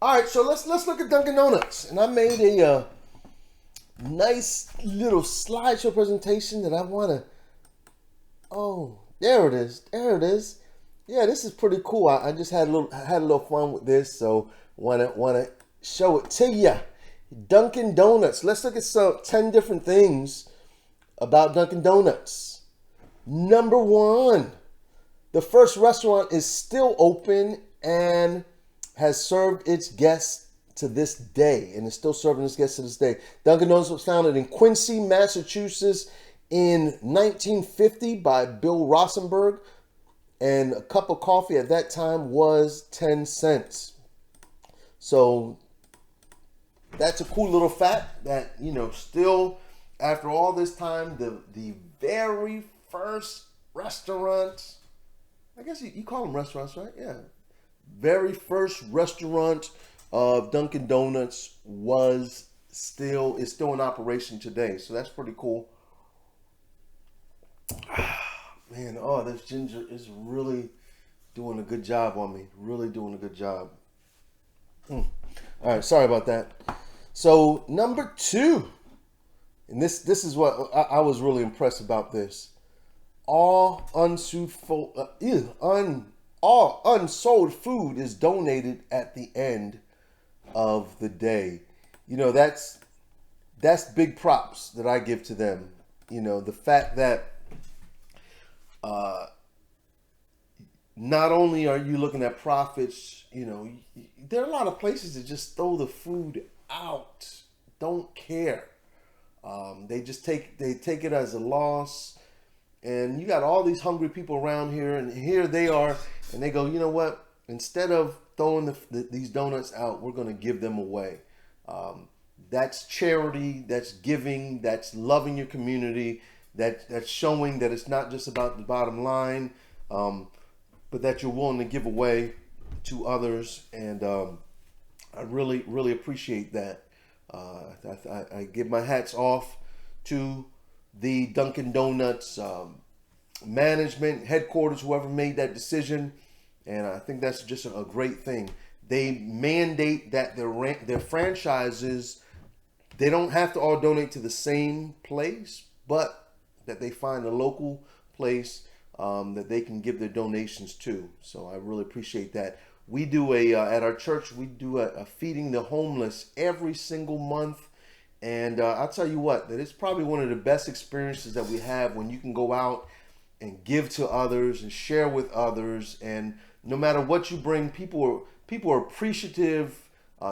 All right, so let's look at Dunkin' Donuts, and I made a nice little slideshow presentation that I want to. Oh, there it is. There it is. Yeah, this is pretty cool. I just had a little fun with this, so wanna show it to you. Dunkin' Donuts. Let's look at some 10 different things about Dunkin' Donuts. Number one, the first restaurant is still open and has served its guests to this day, and is still serving its guests to this day. Dunkin' Donuts was founded in Quincy, Massachusetts in 1950 by Bill Rosenberg, and a cup of coffee at that time was 10 cents. So that's a cool little fact that, still after all this time, the very first restaurant, I guess you call them restaurants, right? Yeah. Very first restaurant of Dunkin' Donuts is still in operation today. So that's pretty cool. Man, this ginger is really doing a good job on me. Really doing a good job. All right, sorry about that. So number two, and this is what I was really impressed about this. All unsold food is donated at the end of the day. That's big props that I give to them. The fact that not only are you looking at profits, there are a lot of places that just throw the food out, don't care. They take it as a loss, and you got all these hungry people around here, and here they are, and they go, you know what? Instead of throwing these donuts out, we're going to give them away. That's charity, that's giving, that's loving your community, that's showing that it's not just about the bottom line, but that you're willing to give away to others, and I really, really appreciate that. I give my hats off to the Dunkin' Donuts management, headquarters, whoever made that decision, and I think that's just a great thing. They mandate that their franchises, they don't have to all donate to the same place, but that they find a local place that they can give their donations to. So I really appreciate that. We do at our church, we do a feeding the homeless every single month. And I'll tell you what, that it's probably one of the best experiences that we have when you can go out and give to others and share with others. And no matter what you bring, people are appreciative.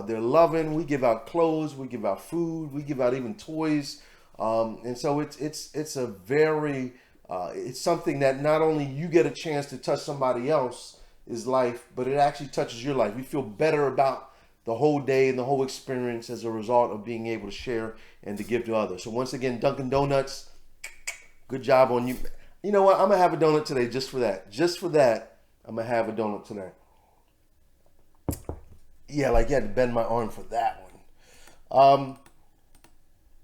They're loving. We give out clothes, we give out food, we give out even toys. And so it's a very, it's something that not only you get a chance to touch somebody else's life, but it actually touches your life. We feel better about the whole day and the whole experience as a result of being able to share and to give to others. So once again, Dunkin' Donuts, good job on you. You know what? I'm going to have a donut today just for that. Just for that, I'm going to have a donut today. Yeah, like you had to bend my arm for that one.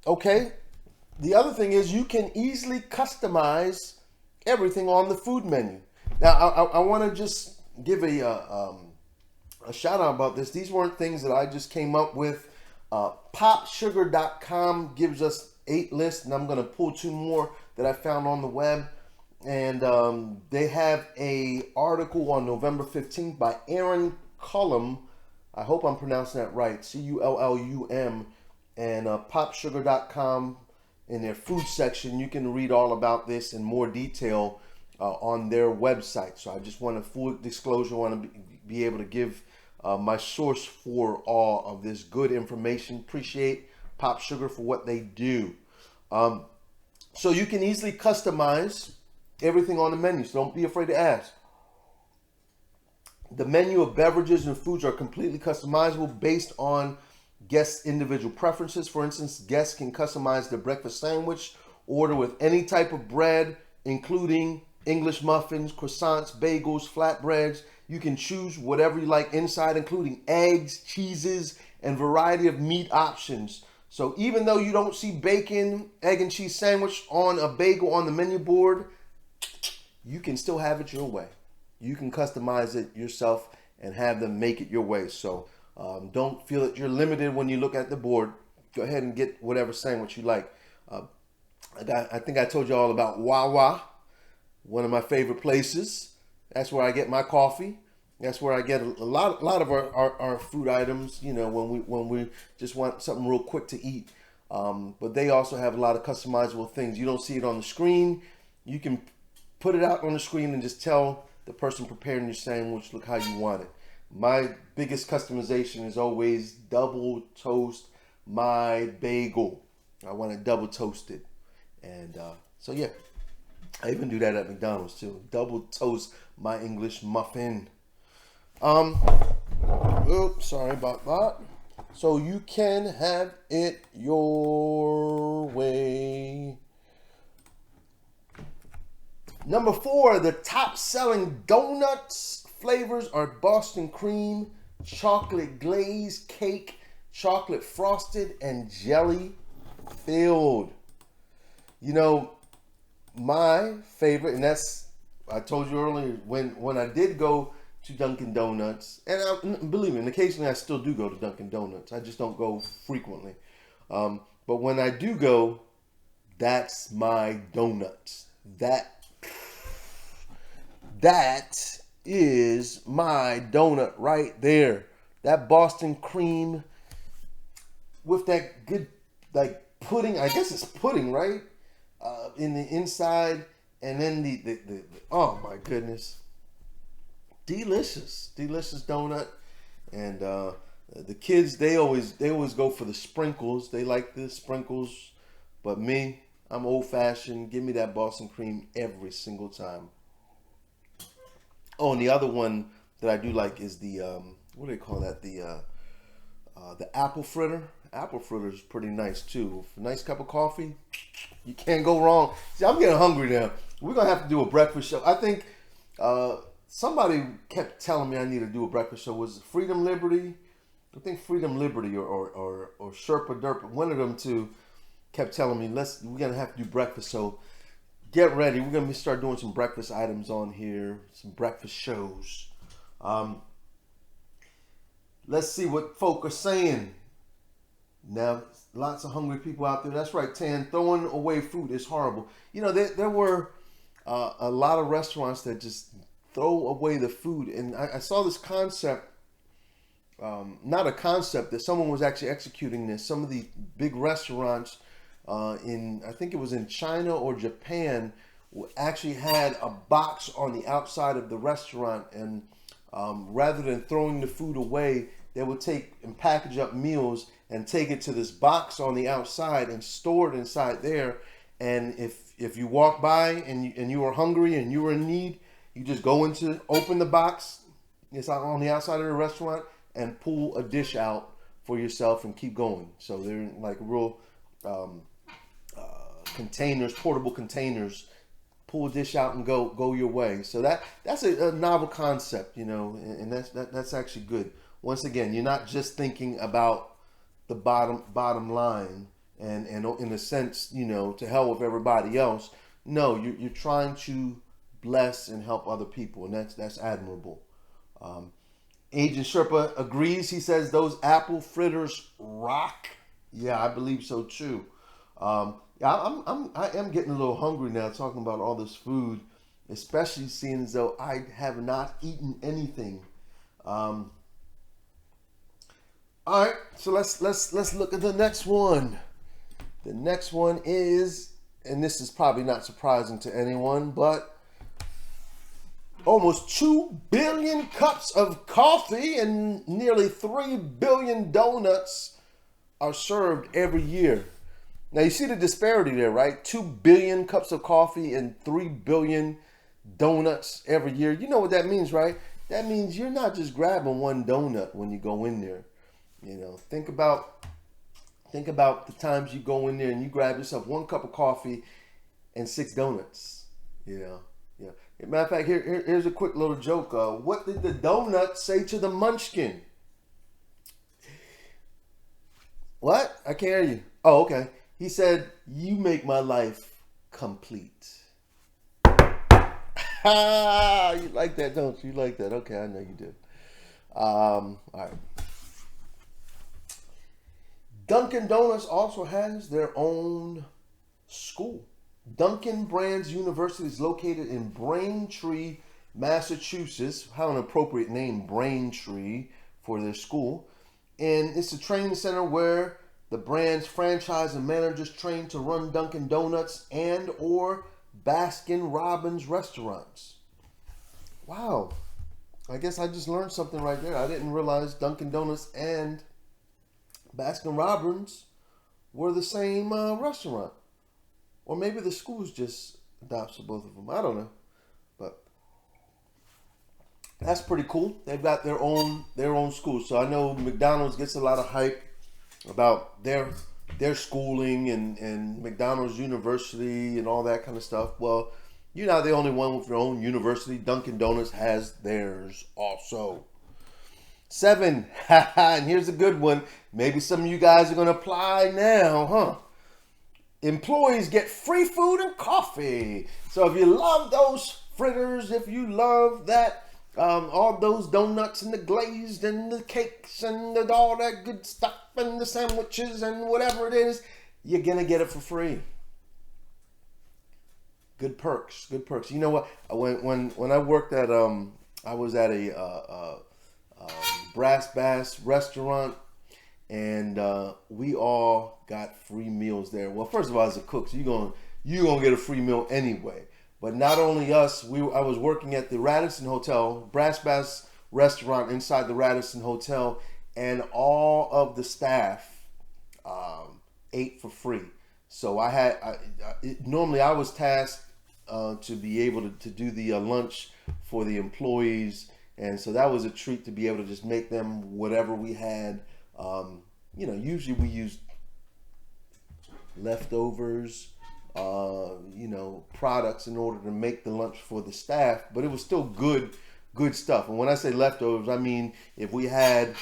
Okay. The other thing is you can easily customize everything on the food menu. Now, I want to just give a shout out about this. These weren't things that I just came up with. Popsugar.com gives us 8 lists, and I'm going to pull 2 more that I found on the web. And they have a article on November 15th by ERIN CULLUM. I hope I'm pronouncing that right. CULLUM. And popsugar.com, in their food section, you can read all about this in more detail on their website. So I just want a full disclosure. I want to be able to give my source for all of this good information. Appreciate Pop Sugar for what they do. So you can easily customize everything on the menu. So don't be afraid to ask. The menu of beverages and foods are completely customizable based on guests' individual preferences. For instance, guests can customize their breakfast sandwich, order with any type of bread, including English muffins, croissants, bagels, flatbreads. You can choose whatever you like inside, including eggs, cheeses, and variety of meat options. So even though you don't see bacon, egg, and cheese sandwich on a bagel on the menu board, you can still have it your way. You can customize it yourself and have them make it your way. So Don't feel that you're limited when you look at the board. Go ahead and get whatever sandwich you like. I think I told you all about Wawa, one of my favorite places. That's where I get my coffee. That's where I get a lot of our food items. You know, when we just want something real quick to eat. But they also have a lot of customizable things. You don't see it on the screen. You can put it out on the screen and just tell the person preparing your sandwich, look how you want it. My biggest customization is always double toast my bagel. I want it double toasted. And so yeah, I even do that at McDonald's too. Double toast my English muffin. Oops, sorry about that. So you can have it your way. Number 4, the top selling donuts flavors are Boston cream, chocolate glazed cake, chocolate frosted, and jelly filled. You know, my favorite, and that's, I told you earlier, when I did go to Dunkin Donuts, and believe me, and occasionally I still do go to Dunkin Donuts. I just don't go frequently. But when I do go, that's my donuts. That is my donut right there. That Boston cream with that good, like, pudding. I guess it's pudding, right? In the inside, and then the oh my goodness, delicious donut. And the kids, they always go for the sprinkles. They like the sprinkles, but me, I'm old fashioned. Give me that Boston cream every single time. Oh, and the other one that I do like is the what do they call that? The apple fritter. Apple fritter is pretty nice too. A nice cup of coffee, you can't go wrong. See, I'm getting hungry now. We're gonna have to do a breakfast show. I think somebody kept telling me I need to do a breakfast show. Was it Freedom Liberty? I think Freedom Liberty or Sherpa Derpa. One of them two kept telling me we're gonna have to do breakfast. So get ready. We're gonna start doing some breakfast items on here, some breakfast shows. Let's see what folk are saying. Now, lots of hungry people out there. That's right, Tan. Throwing away food is horrible. You know, there were a lot of restaurants that just throw away the food. And I saw this concept, not a concept, that someone was actually executing this. Some of the big restaurants I think it was in China or Japan, actually had a box on the outside of the restaurant. And rather than throwing the food away, they would take and package up meals and take it to this box on the outside and store it inside there. And if you walk by and you were hungry and you were in need, you just open the box. It's out on the outside of the restaurant and pull a dish out for yourself and keep going. So they're in like real containers, portable containers. Pull a dish out and go your way. So that's a novel concept, you know, and that's actually good. Once again, you're not just thinking about the bottom line and in a sense, you know, to hell with everybody else. No, you're trying to bless and help other people, and that's admirable. Agent Sherpa agrees. He says those apple fritters rock. Yeah, I believe so too. I am getting a little hungry now talking about all this food, especially seeing as though I have not eaten anything. All right, so let's look at the next one. The next one is, and this is probably not surprising to anyone, but almost 2 billion cups of coffee and nearly 3 billion donuts are served every year. Now you see the disparity there, right? 2 billion cups of coffee and 3 billion donuts every year. You know what that means, right? That means you're not just grabbing one donut when you go in there. You know, think about the times you go in there and you grab yourself 1 cup of coffee and 6 donuts. You know, yeah. As a matter of fact, here's a quick little joke. What did the donut say to the munchkin? What? I can't hear you. Oh, okay. He said, "You make my life complete." Ha! You like that, don't you? You like that? Okay, I know you do. All right. Dunkin' Donuts also has their own school. Dunkin' Brands University is located in Braintree, Massachusetts. How an appropriate name, Braintree, for their school. And it's a training center where the brand's franchise and managers train to run Dunkin' Donuts and or Baskin Robbins restaurants. Wow. I guess I just learned something right there. I didn't realize Dunkin' Donuts and Baskin Robbins were the same restaurant. Or maybe the schools just adopted both of them. I don't know. But that's pretty cool. They've got their own school. So I know McDonald's gets a lot of hype about their schooling and McDonald's University and all that kind of stuff. Well, you're not the only one with your own university. Dunkin' Donuts has theirs also. 7, and here's a good one. Maybe some of you guys are going to apply now, huh? Employees get free food and coffee. So if you love those fritters, if you love that, all those donuts and the glazed and the cakes and all that good stuff and the sandwiches and whatever it is, you're going to get it for free. Good perks, good perks. You know what? When I worked at, I was at a Brass Bass restaurant, and we all got free meals there. Well, first of all, as a cook, so you're gonna get a free meal anyway. But not only us, I was working at the Radisson Hotel, Brass Bass restaurant inside the Radisson Hotel, and all of the staff ate for free. So normally I was tasked to be able to do the lunch for the employees. And so that was a treat to be able to just make them whatever we had. Usually we use leftovers, products in order to make the lunch for the staff, but it was still good stuff. And when I say leftovers, I mean, if we had,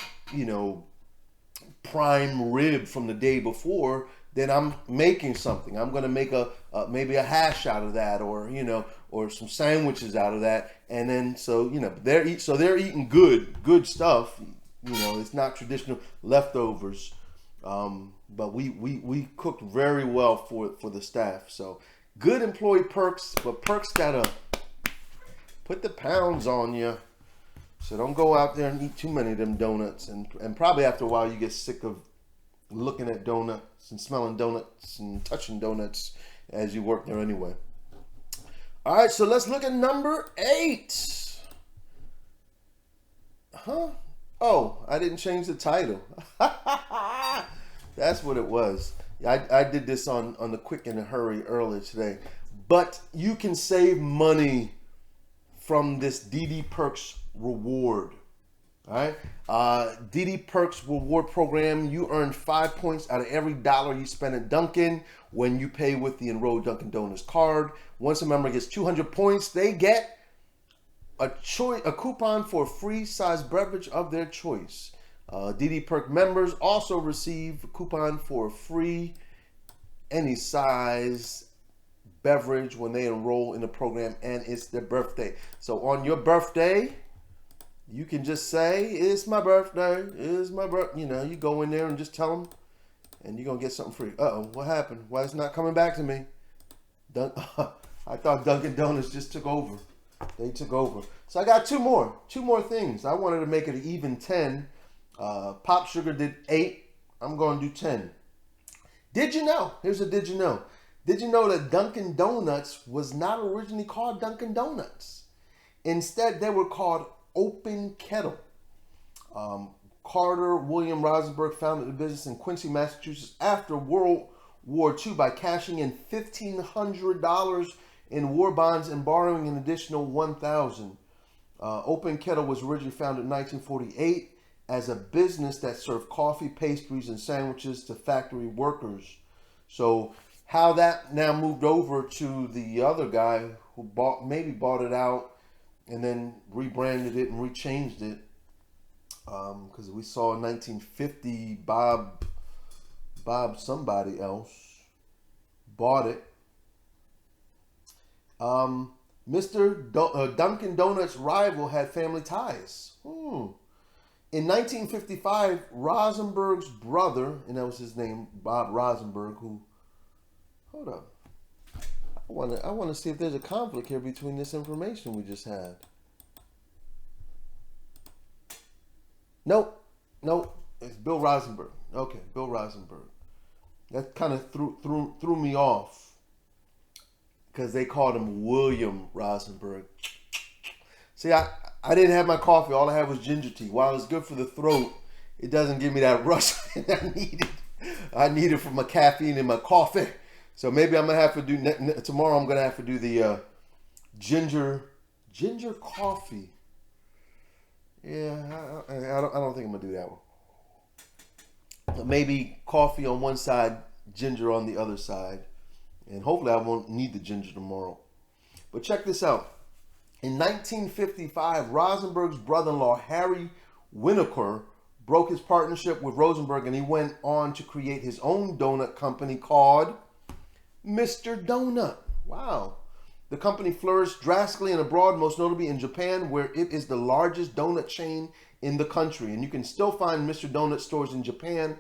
prime rib from the day before, then I'm making something. I'm going to make maybe a hash out of that, or some sandwiches out of that. And then, they're eating good stuff. It's not traditional leftovers. But we cooked very well for the staff. So good employee perks, but perks gotta put the pounds on you. So don't go out there and eat too many of them donuts. And probably after a while you get sick of looking at donuts and smelling donuts and touching donuts as you work there anyway. All right, so let's look at number 8. Oh, I didn't change the title. That's what it was. I did this on the quick and a hurry earlier today. But you can save money from this DD Perks reward. All right, DD Perks reward program. You earn 5 points out of every $1 you spend at Dunkin' when you pay with the enrolled Dunkin' Donuts card. Once a member gets 200 points, they get a coupon for a free size beverage of their choice. DD Perk members also receive a coupon for a free any size beverage when they enroll in the program, and it's their birthday. So on your birthday, you can just say, it's my birthday, it's my birthday. You go in there and just tell them, and you're going to get something free. Uh-oh, what happened? Why it's not coming back to me? I thought Dunkin' Donuts just took over. They took over. So I got two more things. I wanted to make it an even 10. Pop Sugar did 8. I'm going to do 10. Did you know? Here's a did you know. Did you know that Dunkin' Donuts was not originally called Dunkin' Donuts? Instead, they were called Open Kettle. Carter William Rosenberg founded the business in Quincy, Massachusetts after World War II by cashing in $1,500 in war bonds and borrowing an additional $1,000. Open Kettle was originally founded in 1948 as a business that served coffee, pastries, and sandwiches to factory workers. So how that now moved over to the other guy who maybe bought it out and then rebranded it and rechanged it, because we saw in 1950 Bob somebody else bought it. Mr. Dunkin' Donuts' rival had family ties. In In 1955, Rosenberg's brother, and that was his name, Bob Rosenberg, who, hold up, I want to see if there's a conflict here between this information we just had. Nope, it's Bill Rosenberg. Okay, Bill Rosenberg. That kind of threw me off because they called him William Rosenberg. See, I didn't have my coffee. All I had was ginger tea. While it's good for the throat, it doesn't give me that rush I needed. I needed for my caffeine in my coffee. So maybe I'm gonna have to do tomorrow. I'm gonna have to do the ginger coffee. Yeah, I don't think I'm gonna do that one. Maybe coffee on one side, ginger on the other side, and hopefully I won't need the ginger tomorrow. But check this out. In 1955, Rosenberg's brother-in-law, Harry Winokur, broke his partnership with Rosenberg, and he went on to create his own donut company called Mr. Donut. Wow. The company flourished drastically and abroad, most notably in Japan, where it is the largest donut chain in the country. And you can still find Mr. Donut stores in Japan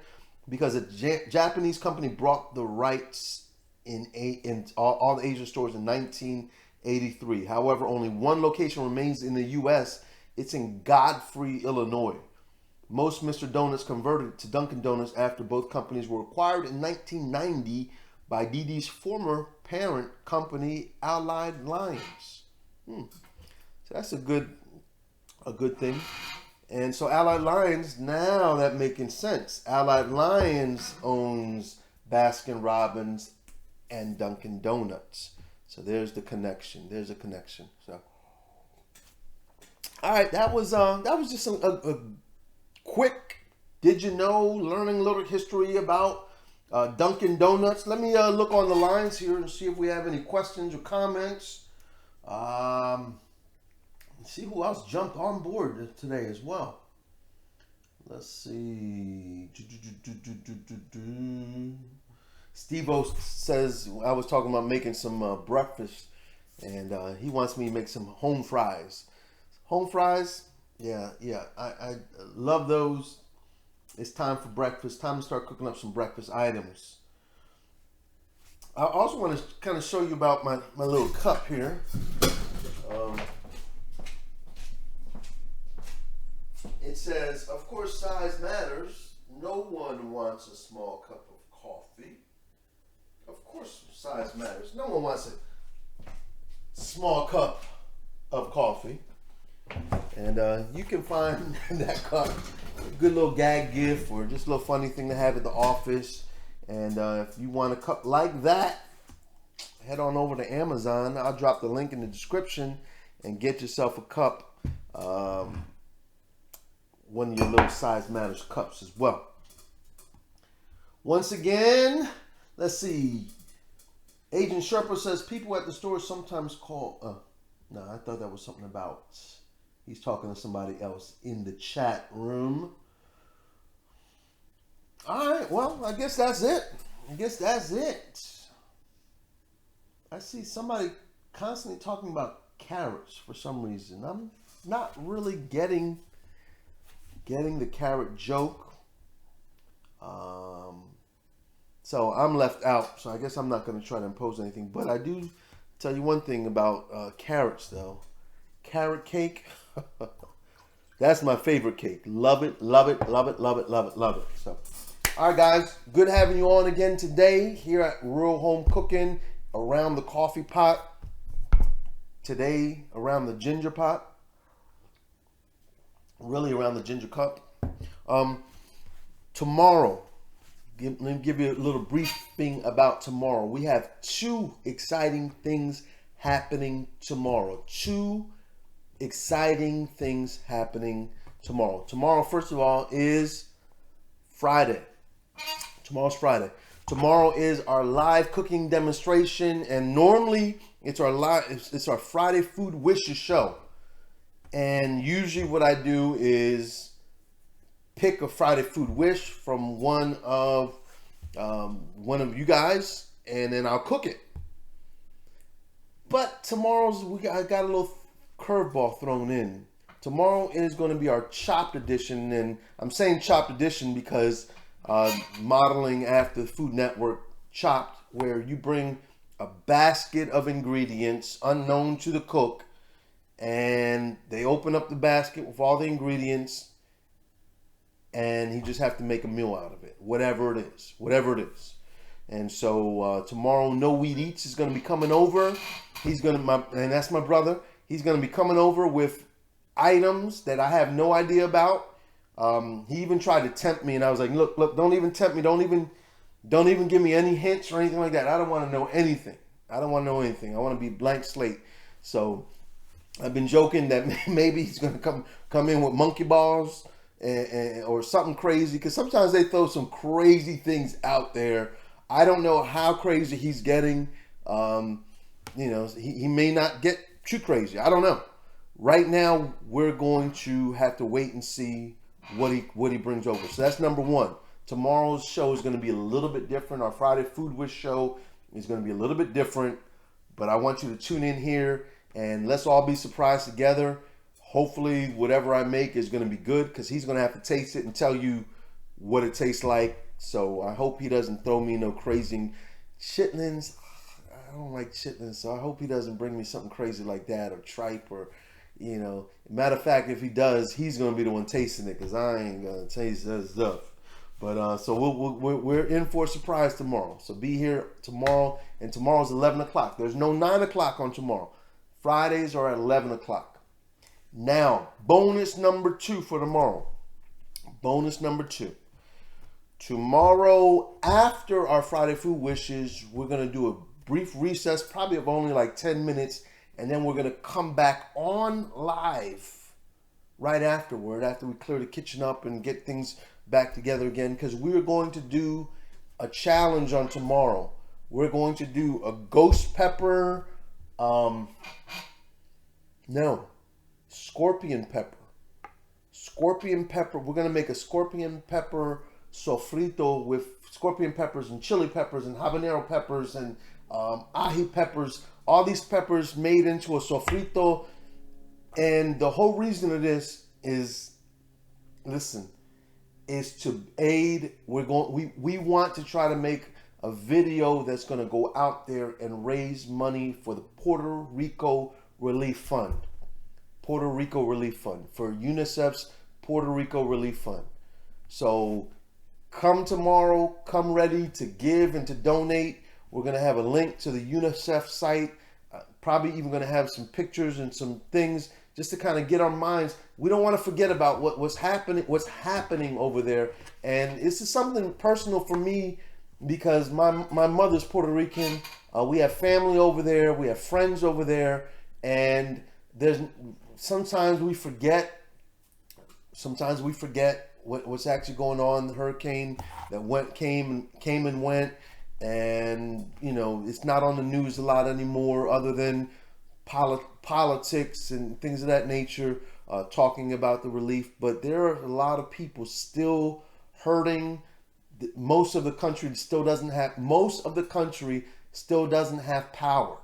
because a Japanese company bought the rights in all the Asian stores in 1983. However, only one location remains in the U.S. It's in Godfrey, Illinois. Most Mr. Donuts converted to Dunkin Donuts after both companies were acquired in 1990 by DD's former parent company, Allied Lions. So that's a good thing. And so Allied Lions, now that making sense. Allied Lions owns Baskin Robbins and Dunkin Donuts. So there's the connection. There's a connection. So, all right, that was just a quick, did you know, learning a little history about Dunkin Donuts. Let me look on the lines here and see if we have any questions or comments. See who else jumped on board today as well. Let's see. Steve-O says, I was talking about making some breakfast, and he wants me to make some home fries. Home fries? Yeah. I love those. It's time for breakfast. Time to start cooking up some breakfast items. I also want to kind of show you about my little cup here. It says, of course, size matters. No one wants a small cup of coffee. Of course, size matters. No one wants a small cup of coffee. And you can find that cup a good little gag gift or just a little funny thing to have at the office. And if you want a cup like that, head on over to Amazon. I'll drop the link in the description and get yourself a cup. One of your little size matters cups as well. Once again, let's see. Agent Sherpa says people at the store sometimes call. No, I thought that was something about. He's talking to somebody else in the chat room. All right, well, I guess that's it. I see somebody constantly talking about carrots for some reason. I'm not really getting the carrot joke. So I'm left out. So I guess I'm not going to try to impose anything. But I do tell you one thing about carrots, though. Carrot cake. That's my favorite cake. Love it. So, all right, guys. Good having you on again today here at Real Home Cooking around the coffee pot. Today around the ginger pot. Really around the ginger cup. Tomorrow, let me give you a little briefing about tomorrow. We have 2 exciting things happening tomorrow. 2 exciting things happening tomorrow. Tomorrow, first of all, is Friday. Tomorrow's Friday. Tomorrow is our live cooking demonstration, and normally it's our Friday Food Wishes show. And usually what I do is pick a Friday food wish from one of you guys, and then I'll cook it. But I got a little curveball thrown in. Tomorrow is going to be our chopped edition, and I'm saying chopped edition because modeling after the Food Network Chopped, where you bring a basket of ingredients unknown to the cook, and they open up the basket with all the ingredients, and he just have to make a meal out of it, whatever it is. And so tomorrow, No Weed Eats is going to be coming over. And that's my brother. He's going to be coming over with items that I have no idea about. He even tried to tempt me, and I was like, look, don't even tempt me. Don't even give me any hints or anything like that. I don't want to know anything. I want to be blank slate. So I've been joking that maybe he's going to come in with monkey balls or something crazy, because sometimes they throw some crazy things out there. I don't know how crazy he's getting. He may not get too crazy. I don't know. Right now, we're going to have to wait and see what he brings over. So that's number one. Tomorrow's show is going to be a little bit different. Our Friday Food Wish show is going to be a little bit different. But I want you to tune in here and let's all be surprised together. Hopefully, whatever I make is going to be good, because he's going to have to taste it and tell you what it tastes like. So I hope he doesn't throw me no crazy chitlins. I don't like chitlins, so I hope he doesn't bring me something crazy like that, or tripe, or matter of fact, if he does, he's gonna be the one tasting it, because I ain't gonna taste that stuff. But so we're in for a surprise tomorrow. So be here tomorrow, and tomorrow's 11 o'clock. There's no 9 o'clock on tomorrow. Fridays are at 11 o'clock. Now, bonus number 2 for tomorrow. Bonus number 2. Tomorrow, after our Friday Food Wishes, we're gonna do a brief recess, probably of only like 10 minutes, and then we're going to come back on live right afterward, after we clear the kitchen up and get things back together again, because we're going to do a challenge on tomorrow. We're going to do a ghost pepper, scorpion pepper. Scorpion pepper. We're going to make a scorpion pepper sofrito with scorpion peppers and chili peppers and habanero peppers and ají peppers, all these peppers made into a sofrito. And the whole reason of this is to aid. We want to try to make a video that's going to go out there and raise money for the Puerto Rico Relief Fund. For UNICEF's Puerto Rico Relief Fund. So come tomorrow, come ready to give and to donate. We're going to have a link to the UNICEF site, probably even going to have some pictures and some things just to kind of get our minds. We don't want to forget about what's happening over there. And this is something personal for me, because my mother's Puerto Rican. We have family over there. We have friends over there. And sometimes we forget what's actually going on. The hurricane that came and went. And it's not on the news a lot anymore, other than politics and things of that nature, talking about the relief. But there are a lot of people still hurting. Most of the country still doesn't have power.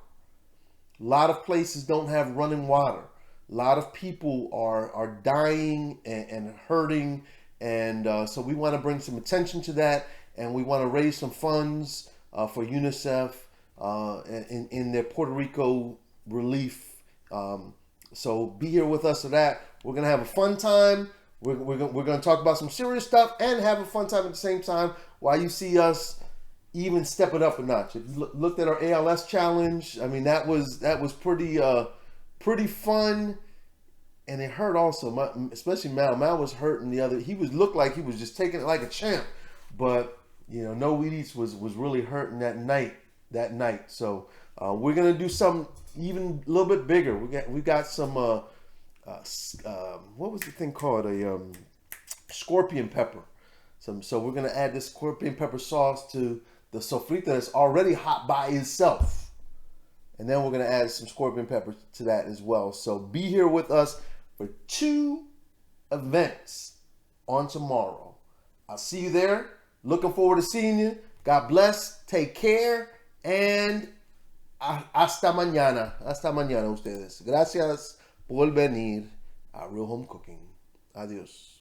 A lot of places don't have running water. A lot of people are dying and hurting, and so we want to bring some attention to that. And we want to raise some funds for UNICEF in their Puerto Rico relief. So be here with us for that. We're going to have a fun time. We're going to talk about some serious stuff and have a fun time at the same time, while you see us even step it up a notch. If you looked at our ALS challenge, I mean, that was pretty fun. And it hurt also, especially Mal. Mal was hurting he looked like he was just taking it like a champ. But No Weed Eats was really hurting that night. So we're gonna do something even a little bit bigger. We got some what was the thing called, a scorpion pepper. So we're gonna add this scorpion pepper sauce to the sofrito that's already hot by itself, and then we're gonna add some scorpion pepper to that as well. So be here with us for 2 events on tomorrow. I'll see you there. Looking forward to seeing you. God bless. Take care. And hasta mañana. Hasta mañana ustedes. Gracias por venir. Real home cooking. Adios.